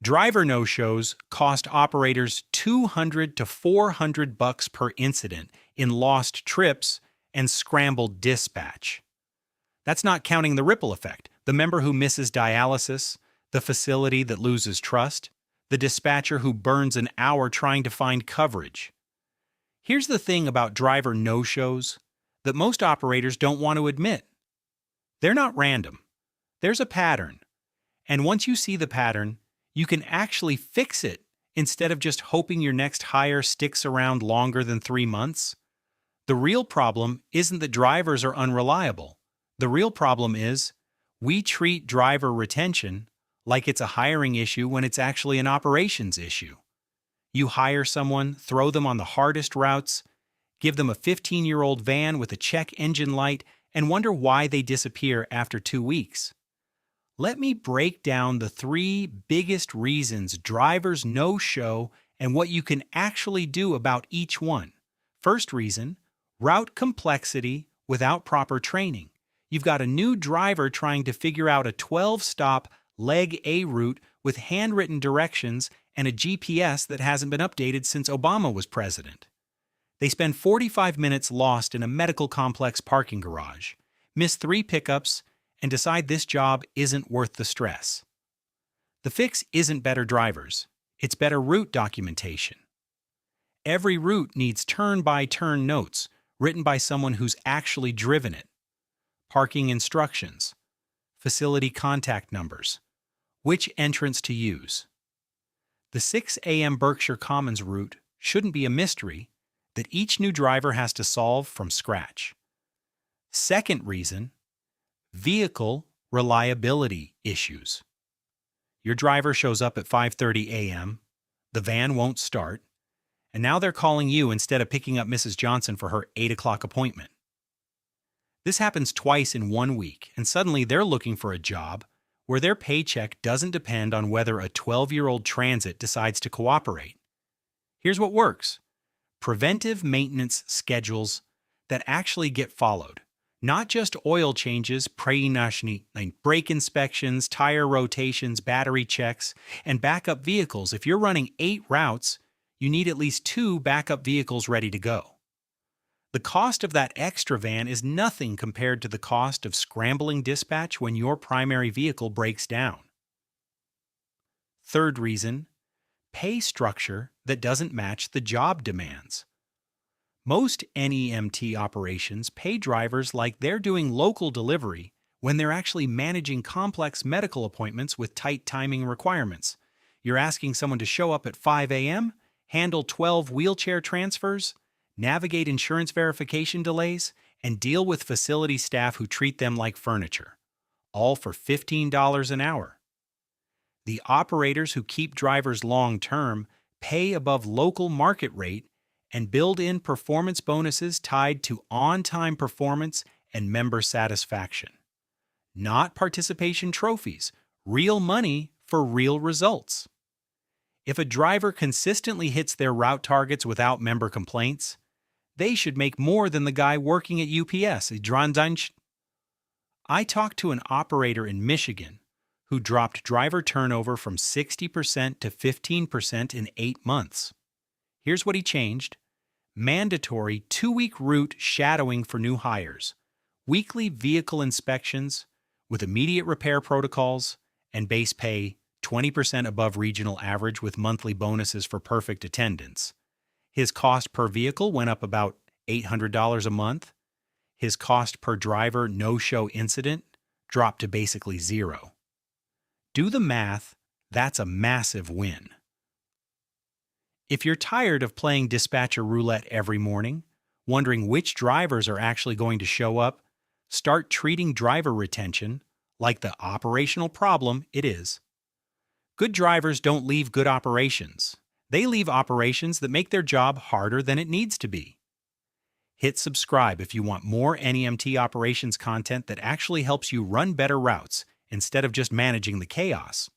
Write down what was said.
Driver no-shows cost operators $200 to $400 per incident in lost trips and scrambled dispatch. That's not counting the ripple effect, the member who misses dialysis, the facility that loses trust, the dispatcher who burns an hour trying to find coverage. Here's the thing about driver no-shows that most operators don't want to admit. They're not random. There's a pattern. And once you see the pattern, you can actually fix it instead of just hoping your next hire sticks around longer than 3 months. The real problem isn't that drivers are unreliable. The real problem is we treat driver retention like it's a hiring issue when it's actually an operations issue. You hire someone, throw them on the hardest routes, give them a 15-year-old van with a check engine light, and wonder why they disappear after 2 weeks. Let me break down the 3 biggest reasons drivers no-show and what you can actually do about each one. First reason, route complexity without proper training. You've got a new driver trying to figure out a 12-stop leg A route with handwritten directions and a GPS that hasn't been updated since Obama was president. They spend 45 minutes lost in a medical complex parking garage, miss 3 pickups, and decide this job isn't worth the stress. The fix isn't better drivers, it's better route documentation. Every route needs turn-by-turn notes written by someone who's actually driven it. Parking instructions, facility contact numbers, which entrance to use. The 6 a.m. Berkshire Commons route shouldn't be a mystery that each new driver has to solve from scratch. Second reason, vehicle reliability issues. Your driver shows up at 5:30 a.m., the van won't start, and now they're calling you instead of picking up Mrs. Johnson for her 8 o'clock appointment. This happens twice in 1 week, and suddenly they're looking for a job where their paycheck doesn't depend on whether a 12-year-old Transit decides to cooperate. Here's what works. Preventive maintenance schedules that actually get followed. Not just oil changes, brake inspections, tire rotations, battery checks, and backup vehicles. If you're running 8 routes, you need at least 2 backup vehicles ready to go. The cost of that extra van is nothing compared to the cost of scrambling dispatch when your primary vehicle breaks down. Third reason, pay structure that doesn't match the job demands. Most NEMT operations pay drivers like they're doing local delivery when they're actually managing complex medical appointments with tight timing requirements. You're asking someone to show up at 5 a.m., handle 12 wheelchair transfers, navigate insurance verification delays, and deal with facility staff who treat them like furniture, all for $15 an hour. The operators who keep drivers long-term pay above local market rate and build in performance bonuses tied to on-time performance and member satisfaction. Not participation trophies, real money for real results. If a driver consistently hits their route targets without member complaints, they should make more than the guy working at UPS. I talked to an operator in Michigan who dropped driver turnover from 60% to 15% in 8 months. Here's what he changed. Mandatory 2-week route shadowing for new hires, weekly vehicle inspections with immediate repair protocols, and base pay 20% above regional average with monthly bonuses for perfect attendance. His cost per vehicle went up about $800 a month. His cost per driver no-show incident dropped to basically zero. Do the math, that's a massive win. If you're tired of playing dispatcher roulette every morning, wondering which drivers are actually going to show up, start treating driver retention like the operational problem it is. Good drivers don't leave good operations. They leave operations that make their job harder than it needs to be. Hit subscribe if you want more NEMT operations content that actually helps you run better routes instead of just managing the chaos.